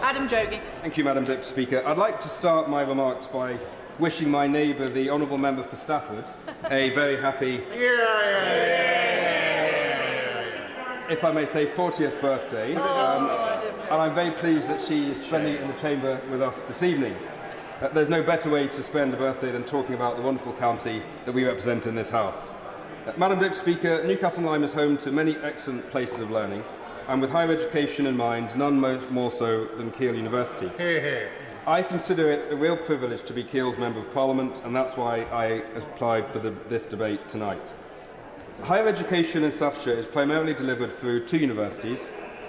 Adam Jogee. Thank you, Madam Deputy Speaker. I'd like to start my remarks by wishing my neighbour, the Honourable Member for Stafford, a very happy, if I may say, 40th birthday. And I'm very pleased that she is spending it in the Chamber with us this evening. There's no better way to spend a birthday than talking about the wonderful county that we represent in this House. Madam Deputy Speaker, Newcastle-under-Lyme is home to many excellent places of learning, and with higher education in mind, none more so than Keele University. I consider it a real privilege to be Keele's Member of Parliament, and that's why I applied for this debate tonight. Higher education in Staffordshire is primarily delivered through two universities,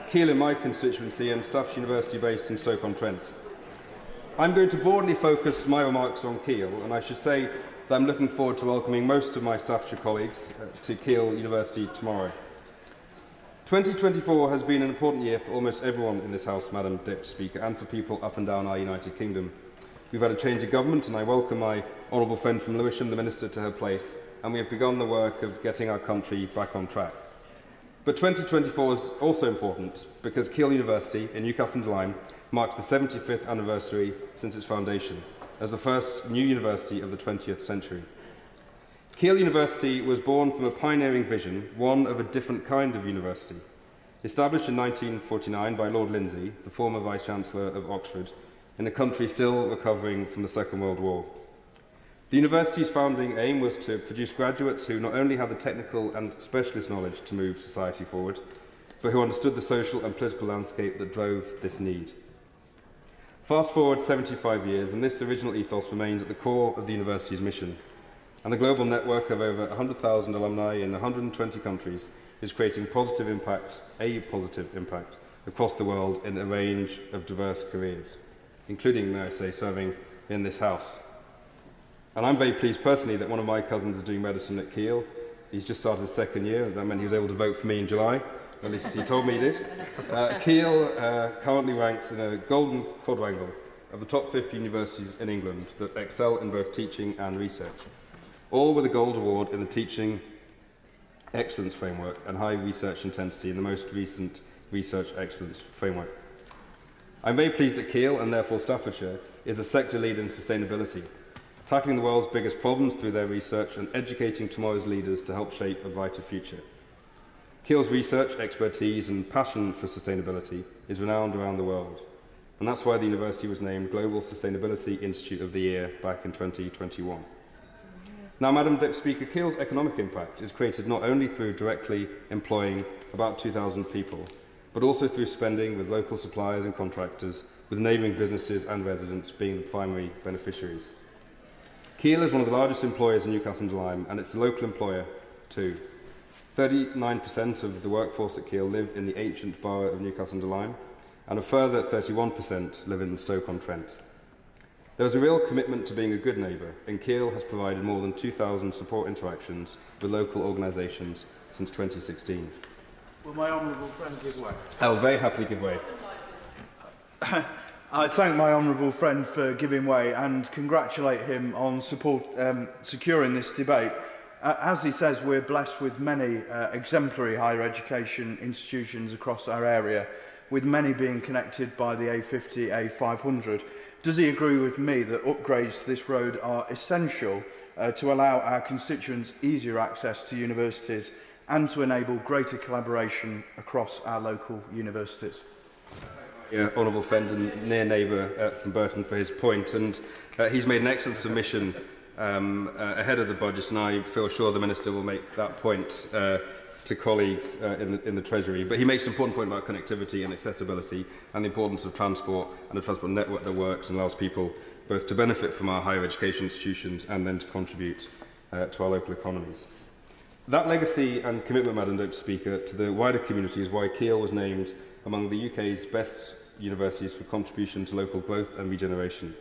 Keele in my constituency and Staffordshire University based in Stoke-on-Trent. I'm going to broadly focus my remarks on Keele, and I should say that I'm looking forward to welcoming most of my Staffordshire colleagues to Keele University tomorrow. 2024 has been an important year for almost everyone in this House, Madam Deputy Speaker, and for people up and down our United Kingdom. We've had a change of government, and I welcome my honourable friend from Lewisham, the Minister, to her place, and we have begun the work of getting our country back on track. But 2024 is also important because Keele University in Newcastle-under-Lyme marks the 75th anniversary since its foundation, as the first new university of the 20th century. Keele University was born from a pioneering vision, one of a different kind of university. Established in 1949 by Lord Lindsay, the former Vice-Chancellor of Oxford, in a country still recovering from the Second World War. The university's founding aim was to produce graduates who not only had the technical and specialist knowledge to move society forward, but who understood the social and political landscape that drove this need. Fast forward 75 years, and this original ethos remains at the core of the university's mission. And the global network of over 100,000 alumni in 120 countries is creating a positive impact across the world in a range of diverse careers, including, may I say, serving in this House. And I'm very pleased personally that one of my cousins is doing medicine at Keele. He's just started his second year. That meant he was able to vote for me in July. At least he told me he did. Keele currently ranks in a golden quadrangle of the top 50 universities in England that excel in both teaching and research, all with a gold award in the Teaching Excellence Framework and high research intensity in the most recent Research Excellence Framework. I'm very pleased that Keele, and therefore Staffordshire, is a sector leader in sustainability, tackling the world's biggest problems through their research and educating tomorrow's leaders to help shape a brighter future. Keele's research, expertise and passion for sustainability is renowned around the world, and that's why the university was named Global Sustainability Institute of the Year back in 2021. Now, Madam Deputy Speaker, Keele's economic impact is created not only through directly employing about 2,000 people, but also through spending with local suppliers and contractors, with neighbouring businesses and residents being the primary beneficiaries. Keele is one of the largest employers in Newcastle-under-Lyme, and it's a local employer too. 39% of the workforce at Keele live in the ancient borough of Newcastle-under-Lyme, and a further 31% live in Stoke-on-Trent. There is a real commitment to being a good neighbour, and Keele has provided more than 2,000 support interactions with local organisations since 2016. Will my honourable friend give way? I will very happily give way. I thank my honourable friend for giving way and congratulate him on securing this debate. As he says, we're blessed with many exemplary higher education institutions across our area, with many being connected by the A50, A500. Does he agree with me that upgrades to this road are essential to allow our constituents easier access to universities and to enable greater collaboration across our local universities? Honourable friend and near neighbour from Burton for his point, and he's made an excellent submission ahead of the budget, and I feel sure the Minister will make that point to colleagues in the Treasury. But he makes an important point about connectivity and accessibility and the importance of transport and a transport network that works and allows people both to benefit from our higher education institutions and then to contribute to our local economies. That legacy and commitment, Madam Deputy Speaker, to the wider community is why Keele was named among the UK's best universities for contribution to local growth and regeneration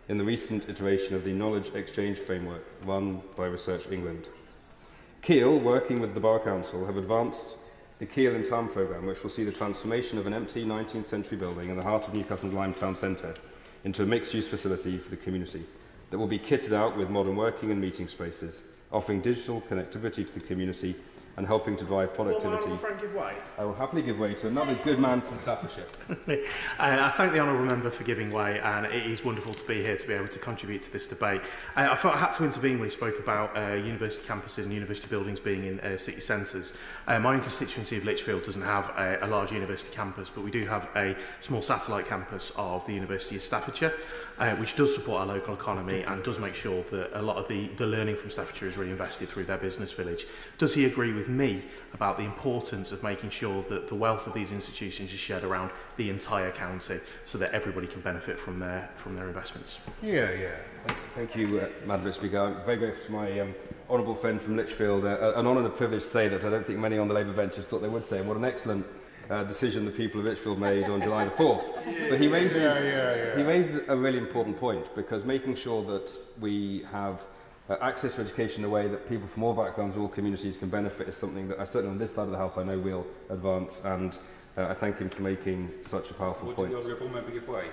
in the recent iteration of the Knowledge Exchange Framework run by Research England. Keele, working with the Borough Council, have advanced the Keele in Town programme, which will see the transformation of an empty 19th century building in the heart of Newcastle-under-Lyme town centre into a mixed-use facility for the community that will be kitted out with modern working and meeting spaces, offering digital connectivity to the community and helping to drive productivity. Will my friend give way? I will happily give way to another good man from Staffordshire. I thank the honourable member for giving way, and it is wonderful to be here to be able to contribute to this debate. I felt I had to intervene when he spoke about university campuses and university buildings being in city centres. My own constituency of Lichfield doesn't have a large university campus, but we do have a small satellite campus of the University of Staffordshire, which does support our local economy and does make sure that a lot of the learning from Staffordshire is reinvested through their business village. Does he agree with me about the importance of making sure that the wealth of these institutions is shared around the entire county so that everybody can benefit from their investments? Yeah. Thank you, Madam Speaker. I'm very grateful to my honourable friend from Lichfield. An honour and a privilege to say that I don't think many on the Labour benches thought they would say, and what an excellent decision the people of Lichfield made on July the 4th. But he raises a really important point, because making sure that we have access to education in a way that people from all backgrounds, all communities can benefit is something that I certainly on this side of the House I know will advance, and I thank him for making such a powerful point. Would the honourable member give way?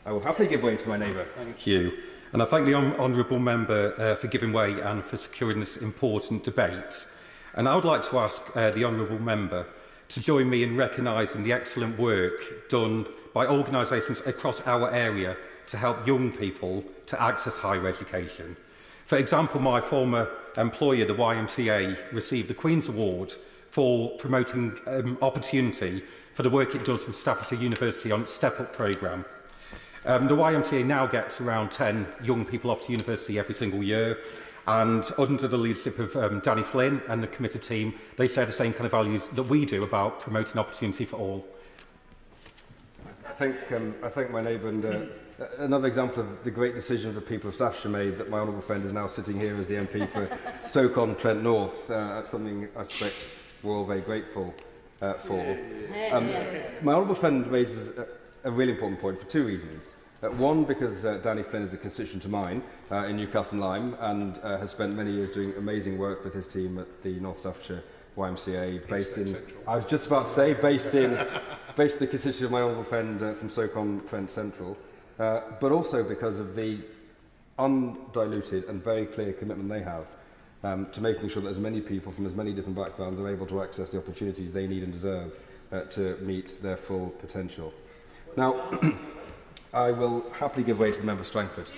I will happily give way to my neighbour. Thank you. And I thank the honourable member for giving way and for securing this important debate. And I would like to ask the honourable member to join me in recognising the excellent work done by organisations across our area to help young people to access higher education. For example, my former employer, the YMCA, received the Queen's Award for promoting opportunity for the work it does with Staffordshire University on its Step Up programme. The YMCA now gets around 10 young people off to university every single year, and under the leadership of Danny Flynn and the committed team, they share the same kind of values that we do about promoting opportunity for all. I thank my neighbour, and another example of the great decisions the people of Staffordshire made, that my honourable friend is now sitting here as the MP for Stoke-on-Trent North. That's something I suspect we're all very grateful for. My honourable friend raises a really important point for two reasons. One, because Danny Flynn is a constituent of mine in Newcastle-under-Lyme, and has spent many years doing amazing work with his team at the North Staffordshire YMCA, based in, I was just about to say, based in the constituency of my honourable friend from Stoke-on-Trent Central, but also because of the undiluted and very clear commitment they have to making sure that as many people from as many different backgrounds are able to access the opportunities they need and deserve to meet their full potential. Now, I will happily give way to the member Strangford.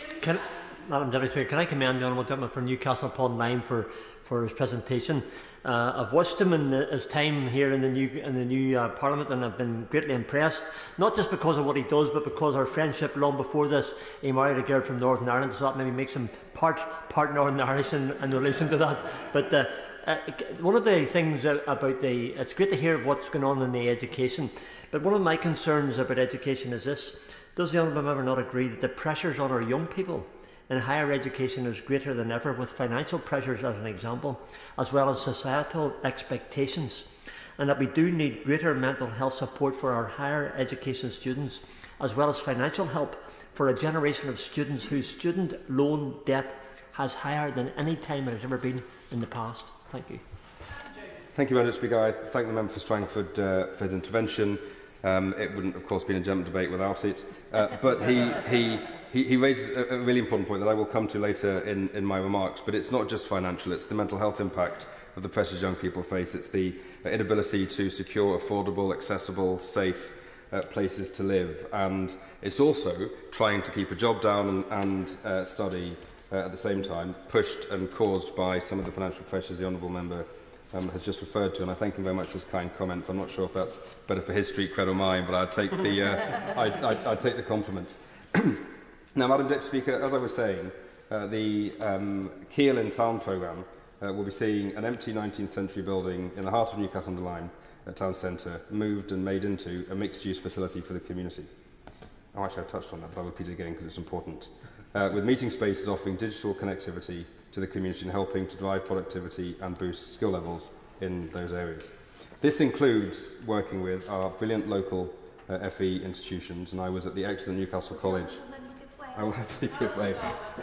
Madam Deputy Speaker, can I commend the Honourable Gentleman from Newcastle-upon-Lyme for his presentation. I've watched him in his time here in the new Parliament, and I've been greatly impressed, not just because of what he does, but because our friendship long before this, he married a girl from Northern Ireland, so that maybe makes him part Northern Irish in relation to that. But one of the things about it's great to hear what's going on in the education, but one of my concerns about education is this: does the Honourable Member not agree that the pressures on our young people in higher education is greater than ever, with financial pressures as an example, as well as societal expectations, and that we do need greater mental health support for our higher education students, as well as financial help for a generation of students whose student loan debt has higher than any time it has ever been in the past? Thank you. Thank you, Madam Speaker. I thank the member for Strangford for his intervention. It wouldn't, of course, be an adjournment debate without it. But he raises a really important point that I will come to later in my remarks. But it's not just financial, it's the mental health impact of the pressures young people face. It's the inability to secure affordable, accessible, safe places to live. And it's also trying to keep a job down and study at the same time, pushed and caused by some of the financial pressures the Honourable Member has just referred to, and I thank him very much for his kind comments. I'm not sure if that's better for his street cred or mine, but I'd take I'd take the compliment. Now, Madam Deputy Speaker, as I was saying, the Keele in Town programme will be seeing an empty 19th century building in the heart of Newcastle-under-Lyme town centre moved and made into a mixed-use facility for the community. Oh, actually, I've touched on that, but I'll repeat it again because it's important. With meeting spaces offering digital connectivity to the community and helping to drive productivity and boost skill levels in those areas. This includes working with our brilliant local FE institutions, and I was at the excellent Newcastle College. I will happily give way.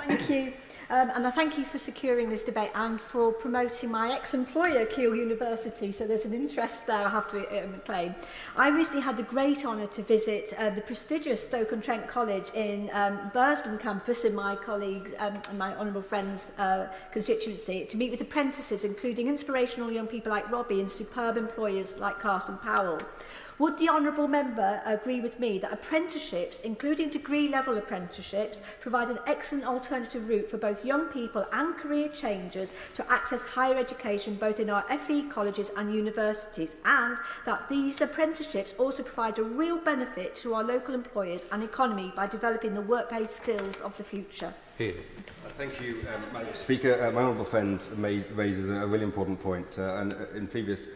Thank you. And I thank you for securing this debate and for promoting my ex-employer, Keele University. So there's an interest there, I have to claim. I recently had the great honour to visit the prestigious Stoke-on-Trent College in Bursland campus in my colleagues and my honourable friends' constituency to meet with apprentices, including inspirational young people like Robbie and superb employers like Carson Powell. Would the honourable member agree with me that apprenticeships, including degree-level apprenticeships, provide an excellent alternative route for both young people and career changers to access higher education both in our FE colleges and universities, and that these apprenticeships also provide a real benefit to our local employers and economy by developing the work-based skills of the future? Thank you, Madam Speaker. My honourable friend raises a really important point, and in previous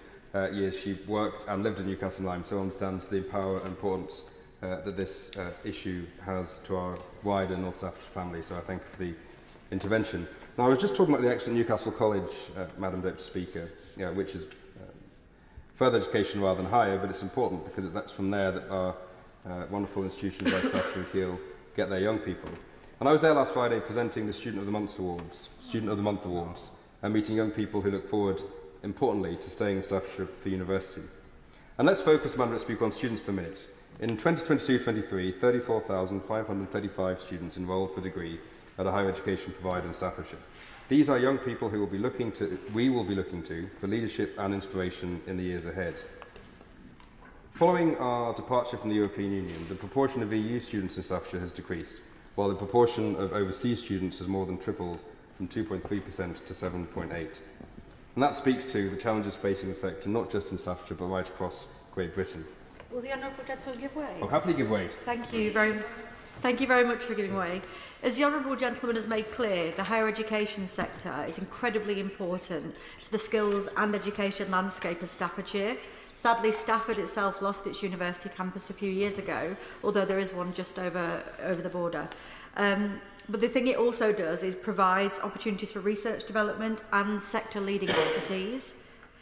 years she worked and lived in Newcastle-under-Lyme, so understands the power and importance that this issue has to our wider North Staffordshire family, so I thank you for the intervention. Now, I was just talking about the excellent Newcastle College, Madam Deputy Speaker, which is further education rather than higher, but it's important because that's from there that our wonderful institutions like Staffordshire and Keele get their young people. And I was there last Friday presenting the Student of the Month Awards, and meeting young people who look forward, importantly, to staying in Staffordshire for university. And let's focus, Madam Speaker, on students for a minute. In 2022-23, 34,535 students enrolled for degree at a higher education provider in Staffordshire. These are young people who we will be looking to for leadership and inspiration in the years ahead. Following our departure from the European Union, the proportion of EU students in Staffordshire has decreased, while the proportion of overseas students has more than tripled from 2.3% to 7.8%. And that speaks to the challenges facing the sector, not just in Staffordshire, but right across Great Britain. Will the honourable gentleman give way? I'll happily give way. Thank you very much for giving way. As the honourable gentleman has made clear, the higher education sector is incredibly important to the skills and education landscape of Staffordshire. Sadly, Stafford itself lost its university campus a few years ago, although there is one just over the border. But the thing it also does is provides opportunities for research development and sector-leading expertise.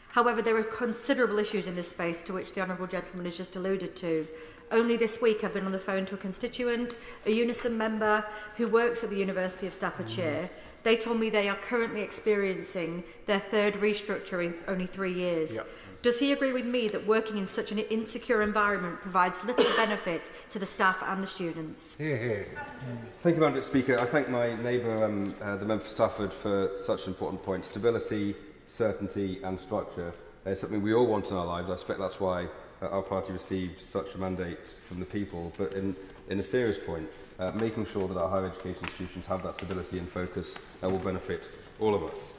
However, there are considerable issues in this space to which the honourable gentleman has just alluded to. Only this week I've been on the phone to a constituent, a Unison member who works at the University of Staffordshire. They told me they are currently experiencing their third restructure in only 3 years. Yep. Does he agree with me that working in such an insecure environment provides little benefit to the staff and the students? Thank you, Madam Speaker. I thank my neighbour, the member for Stafford, for such an important point. Stability, certainty and structure is something we all want in our lives. I expect that's why our party received such a mandate from the people. But in a serious point, making sure that our higher education institutions have that stability and focus will benefit all of us.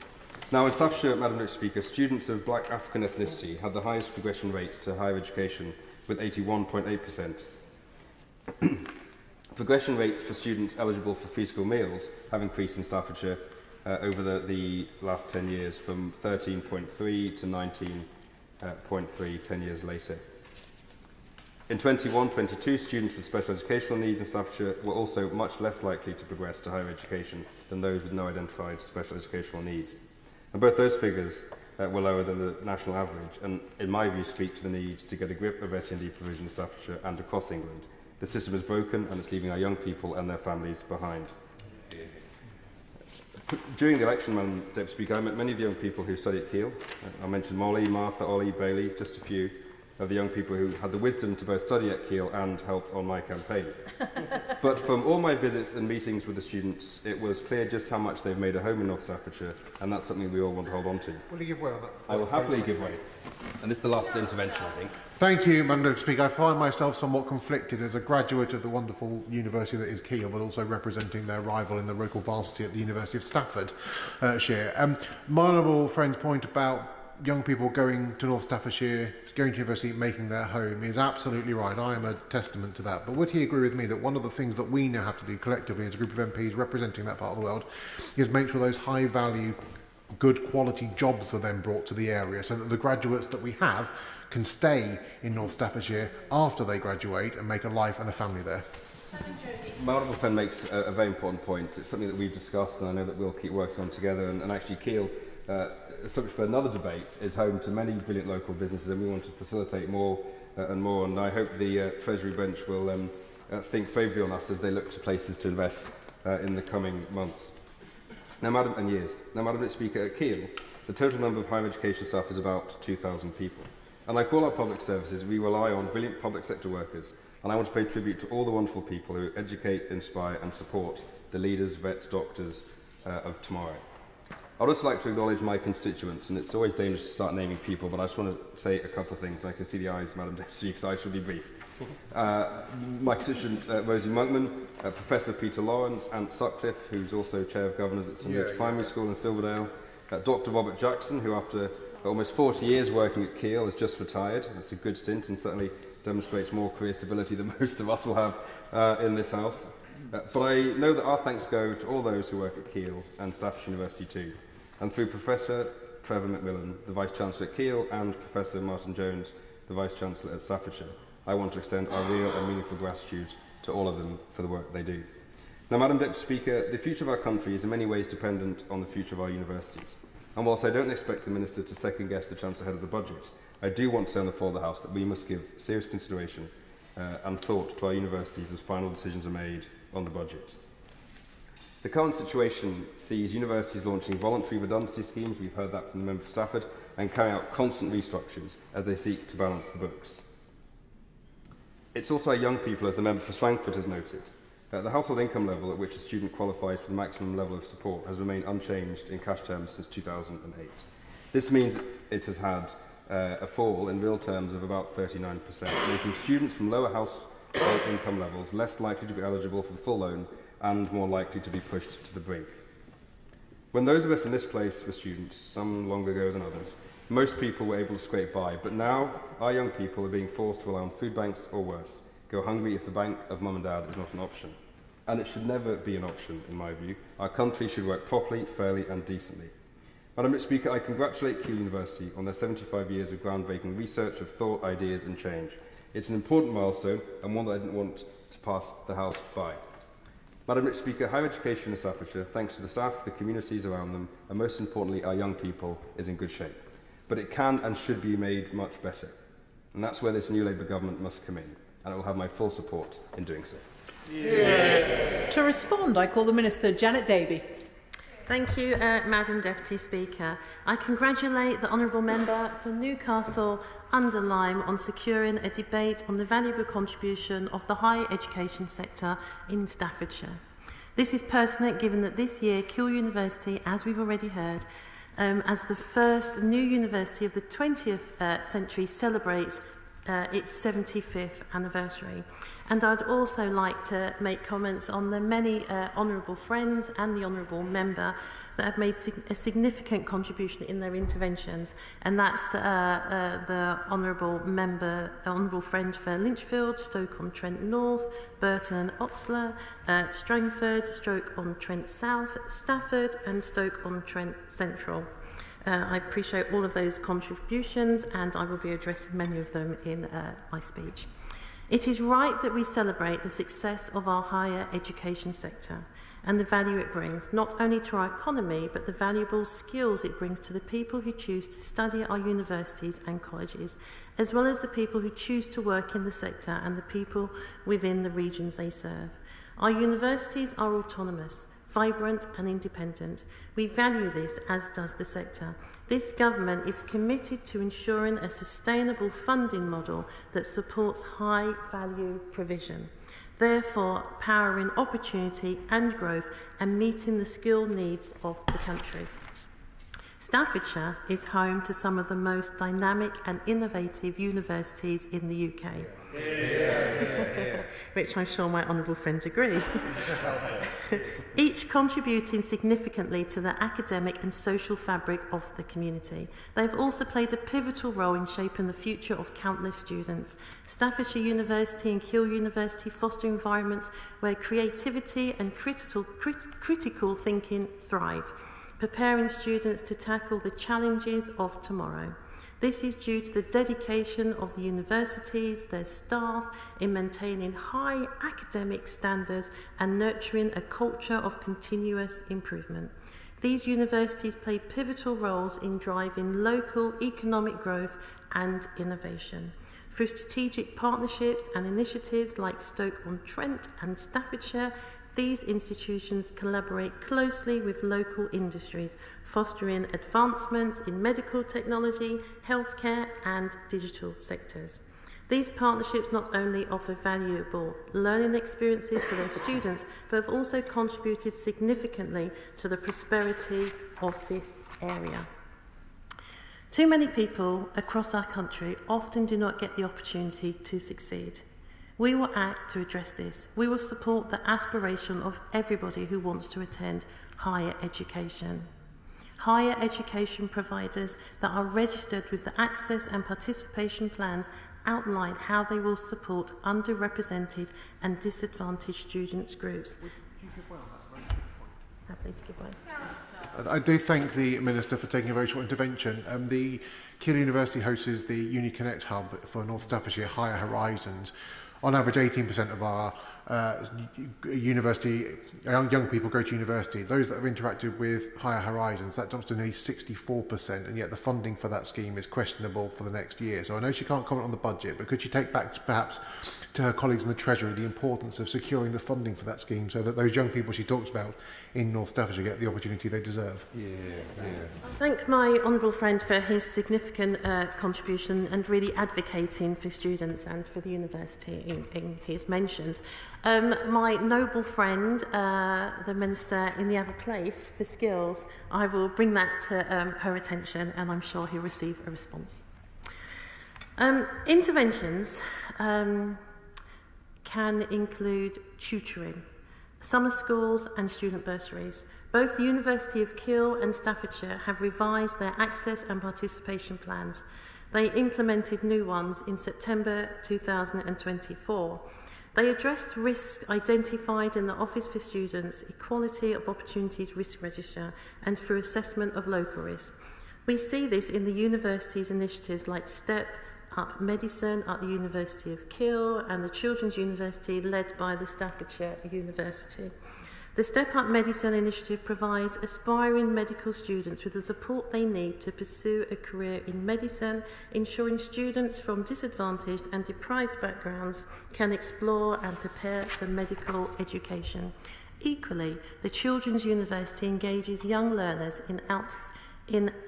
Now, in Staffordshire, Madam Speaker, students of black African ethnicity had the highest progression rate to higher education, with 81.8%. Progression rates for students eligible for free school meals have increased in Staffordshire over the last 10 years, from 13.3 to 19.3 10 years later. In 21-22, students with special educational needs in Staffordshire were also much less likely to progress to higher education than those with no identified special educational needs. And both those figures were lower than the national average, and in my view speak to the need to get a grip of SEND provision in Staffordshire and across England. The system is broken and it's leaving our young people and their families behind. During the election, Madam Deputy Speaker, I met many of the young people who study at Keele. I mentioned Molly, Martha, Ollie, Bailey, just a few of the young people who had the wisdom to both study at Keele and help on my campaign. But from all my visits and meetings with the students, it was clear just how much they've made a home in North Staffordshire, and that's something we all want to hold on to. Will you give way on that? I will happily give way. And this is the last intervention, I think. Thank you, Madam Deputy Speaker. I find myself somewhat conflicted as a graduate of the wonderful university that is Keele, but also representing their rival in the local varsity at the University of Staffordshire. My honourable friend's point about young people going to North Staffordshire, going to university, making their home is absolutely right. I am a testament to that. But would he agree with me that one of the things that we now have to do collectively as a group of MPs representing that part of the world is make sure those high-value, good quality jobs are then brought to the area so that the graduates that we have can stay in North Staffordshire after they graduate and make a life and a family there? My honourable friend makes a very important point. It's something that we've discussed and I know that we'll keep working on together, and actually Keele, subject for another debate, is home to many brilliant local businesses, and we want to facilitate more and more, and I hope the Treasury bench will think favourably on us as they look to places to invest in the coming months. Now, Madam Speaker, at Keele, the total number of higher education staff is about 2,000 people. And like all our public services, we rely on brilliant public sector workers, and I want to pay tribute to all the wonderful people who educate, inspire and support the leaders, vets, doctors of tomorrow. I'd also like to acknowledge my constituents, and it's always dangerous to start naming people, but I just want to say a couple of things. I can see the eyes, Madam Deputy, so I shall be brief. My constituent Rosie Monkman, Professor Peter Lawrence, Ant Sutcliffe, who's also Chair of Governors at St Luke's Primary School in Silverdale, Dr Robert Jackson, who after almost 40 years working at Keele has just retired. That's a good stint and certainly demonstrates more career stability than most of us will have in this House. But I know that our thanks go to all those who work at Keele and Staffordshire University too, and through Professor Trevor Macmillan, the Vice-Chancellor at Keele, and Professor Martin Jones, the Vice-Chancellor at Staffordshire, I want to extend our real and meaningful gratitude to all of them for the work they do. Now, Madam Deputy Speaker, the future of our country is in many ways dependent on the future of our universities. And whilst I don't expect the Minister to second-guess the Chancellor ahead of the budget, I do want to say on the floor of the House that we must give serious consideration and thought to our universities as final decisions are made on the budget. The current situation sees universities launching voluntary redundancy schemes, we've heard that from the member for Stafford, and carry out constant restructures as they seek to balance the books. It's also our young people, as the member for Strangford has noted. The household income level at which a student qualifies for the maximum level of support has remained unchanged in cash terms since 2008. This means it has had a fall in real terms of about 39%, making students from lower household income levels less likely to be eligible for the full loan and more likely to be pushed to the brink. When those of us in this place were students, some longer ago than others, most people were able to scrape by, but now our young people are being forced to rely on food banks or worse, go hungry if the bank of mum and dad is not an option. And it should never be an option, in my view. Our country should work properly, fairly and decently. Madam Speaker, I congratulate Keele University on their 75 years of groundbreaking research of thought, ideas and change. It's an important milestone and one that I didn't want to pass the House by. Madam Speaker, higher education in Staffordshire, thanks to the staff, the communities around them, and most importantly our young people, is in good shape. But it can and should be made much better. And that's where this new Labour government must come in, and it will have my full support in doing so. Yeah. To respond, I call the Minister, Janet Davey. Thank you, Madam Deputy Speaker. I congratulate the Honourable Member for Newcastle-under-Lyme on securing a debate on the valuable contribution of the higher education sector in Staffordshire. This is pertinent given that this year Keele University, as we've already heard, as the first new university of the 20th century, celebrates its 75th anniversary. And I'd also like to make comments on the many honourable friends and the honourable member that have made a significant contribution in their interventions, and that's the honourable member, honourable friend for Lynchfield, Stoke-on-Trent North, Burton and Oxler, Strangford, Stoke-on-Trent South, Stafford and Stoke-on-Trent Central. I appreciate all of those contributions, and I will be addressing many of them in my speech. It is right that we celebrate the success of our higher education sector and the value it brings, not only to our economy, but the valuable skills it brings to the people who choose to study at our universities and colleges, as well as the people who choose to work in the sector and the people within the regions they serve. Our universities are autonomous, vibrant and independent. We value this, as does the sector. This government is committed to ensuring a sustainable funding model that supports high-value provision, therefore powering opportunity and growth and meeting the skill needs of the country. Staffordshire is home to some of the most dynamic and innovative universities in the UK. Which I'm sure my honourable friends agree. Each contributing significantly to the academic and social fabric of the community. They've also played a pivotal role in shaping the future of countless students. Staffordshire University and Keele University foster environments where creativity and critical thinking thrive, preparing students to tackle the challenges of tomorrow. This is due to the dedication of the universities, their staff, in maintaining high academic standards and nurturing a culture of continuous improvement. These universities play pivotal roles in driving local economic growth and innovation. Through strategic partnerships and initiatives like Stoke-on-Trent and Staffordshire, these institutions collaborate closely with local industries, fostering advancements in medical technology, healthcare and digital sectors. These partnerships not only offer valuable learning experiences for their students, but have also contributed significantly to the prosperity of this area. Too many people across our country often do not get the opportunity to succeed. We will act to address this. We will support the aspiration of everybody who wants to attend higher education. Higher education providers that are registered with the access and participation plans outline how they will support underrepresented and disadvantaged students groups. Happy to give way. I do thank the Minister for taking a very short intervention. The Keele University hosts the Uni Connect hub for North Staffordshire Higher Horizons. On average, 18% of our young people go to university. Those that have interacted with Higher Horizons, that jumps to nearly 64%, and yet the funding for that scheme is questionable for the next year. So I know she can't comment on the budget, but could she take back perhaps to her colleagues in the Treasury the importance of securing the funding for that scheme so that those young people she talks about in North Staffordshire get the opportunity they deserve? I thank my honourable friend for his significant contribution and really advocating for students and for the university in his mentioned. My noble friend, the Minister in the other place for skills, I will bring that to her attention and I'm sure he'll receive a response. Interventions can include tutoring, summer schools and student bursaries. Both the University of Keele and Staffordshire have revised their access and participation plans. They implemented new ones in September 2024. They addressed risks identified in the Office for Students, Equality of Opportunities Risk Register and through assessment of local risk. We see this in the university's initiatives like Step Up Medicine at the University of Keele and the Children's University led by the Staffordshire University. The Step Up Medicine initiative provides aspiring medical students with the support they need to pursue a career in medicine, ensuring students from disadvantaged and deprived backgrounds can explore and prepare for medical education. Equally, the Children's University engages young learners in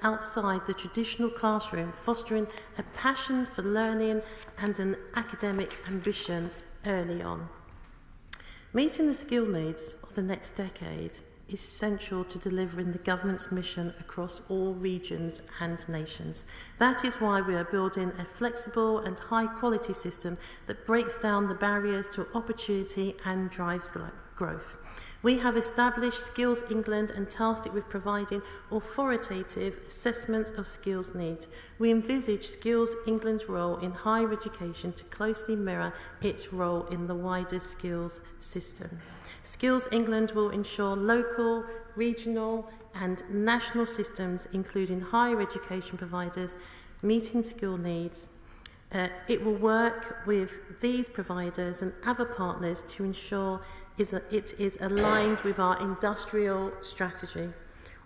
outside the traditional classroom, fostering a passion for learning and an academic ambition early on. Meeting the skill needs of the next decade is essential to delivering the government's mission across all regions and nations. That is why we are building a flexible and high-quality system that breaks down the barriers to opportunity and drives growth. We have established Skills England and tasked it with providing authoritative assessments of skills needs. We envisage Skills England's role in higher education to closely mirror its role in the wider skills system. Skills England will ensure local, regional and national systems, including higher education providers, meeting skill needs. It will work with these providers and other partners to ensure it is aligned with our industrial strategy.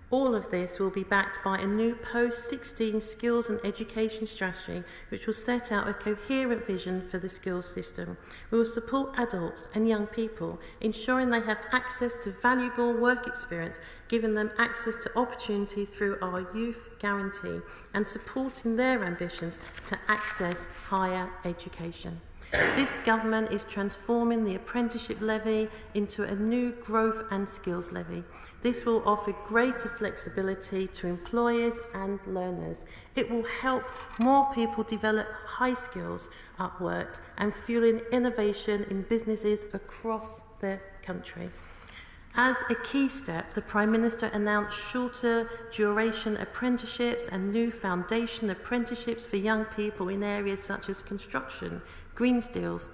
All of this will be backed by a new post-16 skills and education strategy which will set out a coherent vision for the skills system. We will support adults and young people, ensuring they have access to valuable work experience, giving them access to opportunity through our youth guarantee and supporting their ambitions to access higher education. This government is transforming the apprenticeship levy into a new growth and skills levy. This will offer greater flexibility to employers and learners. It will help more people develop high skills at work and fueling innovation in businesses across the country. As a key step, the Prime Minister announced shorter duration apprenticeships and new foundation apprenticeships for young people in areas such as construction, green skills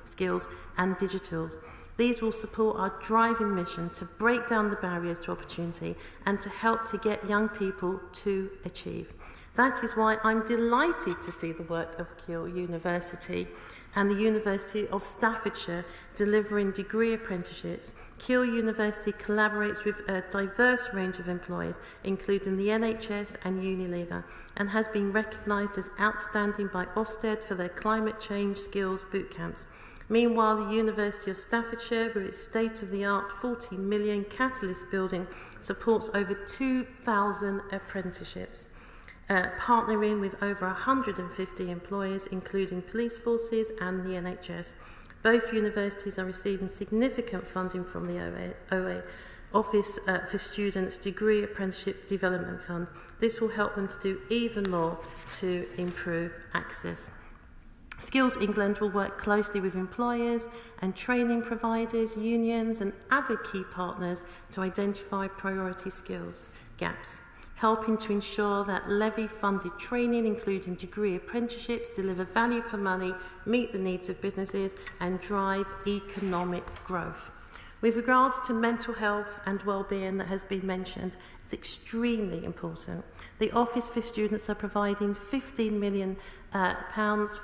and digital. These will support our driving mission to break down the barriers to opportunity and to help to get young people to achieve. That is why I'm delighted to see the work of Keele University and the University of Staffordshire delivering degree apprenticeships. Keele University collaborates with a diverse range of employers, including the NHS and Unilever, and has been recognised as outstanding by Ofsted for their climate change skills boot camps. Meanwhile, the University of Staffordshire, with its state-of-the-art 40 million Catalyst building, supports over 2,000 apprenticeships, partnering with over 150 employers, including police forces and the NHS. Both universities are receiving significant funding from the OA Office for Students Degree Apprenticeship Development Fund. This will help them to do even more to improve access. Skills England will work closely with employers and training providers, unions and other key partners to identify priority skills gaps, helping to ensure that levy-funded training, including degree apprenticeships, deliver value for money, meet the needs of businesses and drive economic growth. With regards to mental health and well-being that has been mentioned, it's extremely important. The Office for Students are providing £15 million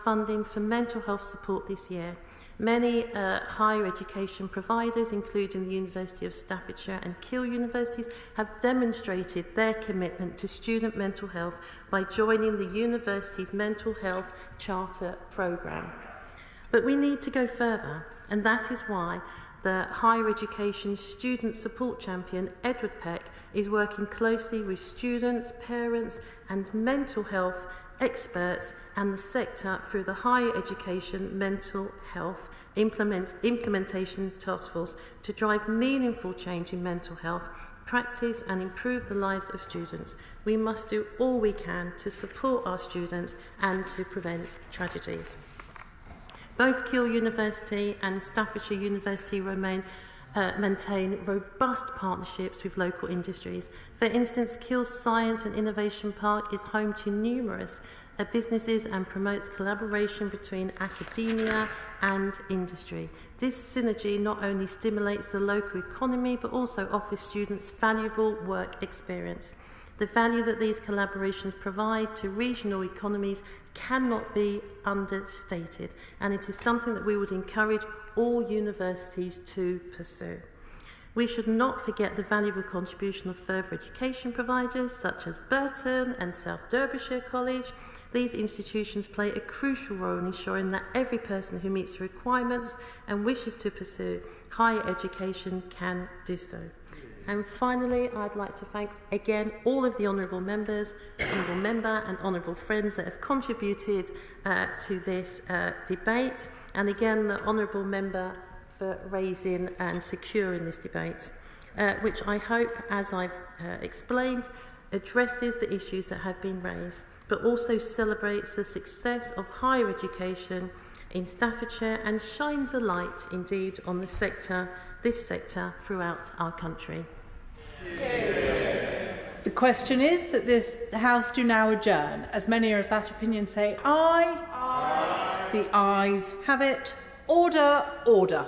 funding for mental health support this year. Many higher education providers, including the University of Staffordshire and Keele Universities, have demonstrated their commitment to student mental health by joining the university's Mental Health Charter programme. But we need to go further, and that is why the Higher Education Student Support Champion, Edward Peck, is working closely with students, parents and mental health experts and the sector through the Higher Education Mental Health Implementation Task Force to drive meaningful change in mental health practice and improve the lives of students. We must do all we can to support our students and to prevent tragedies. Both Keele University and Staffordshire University maintain robust partnerships with local industries. For instance, Keele's Science and Innovation Park is home to numerous businesses and promotes collaboration between academia and industry. This synergy not only stimulates the local economy but also offers students valuable work experience. The value that these collaborations provide to regional economies cannot be understated, and it is something that we would encourage all universities to pursue. We should not forget the valuable contribution of further education providers such as Burton and South Derbyshire College. These institutions play a crucial role in ensuring that every person who meets the requirements and wishes to pursue higher education can do so. And finally, I'd like to thank again all of the honourable members, honourable member and honourable friends that have contributed to this debate, and again the honourable member for raising and securing this debate, which I hope, as I've explained, addresses the issues that have been raised, but also celebrates the success of higher education in Staffordshire and shines a light indeed on the sector, this sector throughout our country. The question is that the House do now adjourn. As many as that opinion say aye. Aye. The ayes have it. Order, order.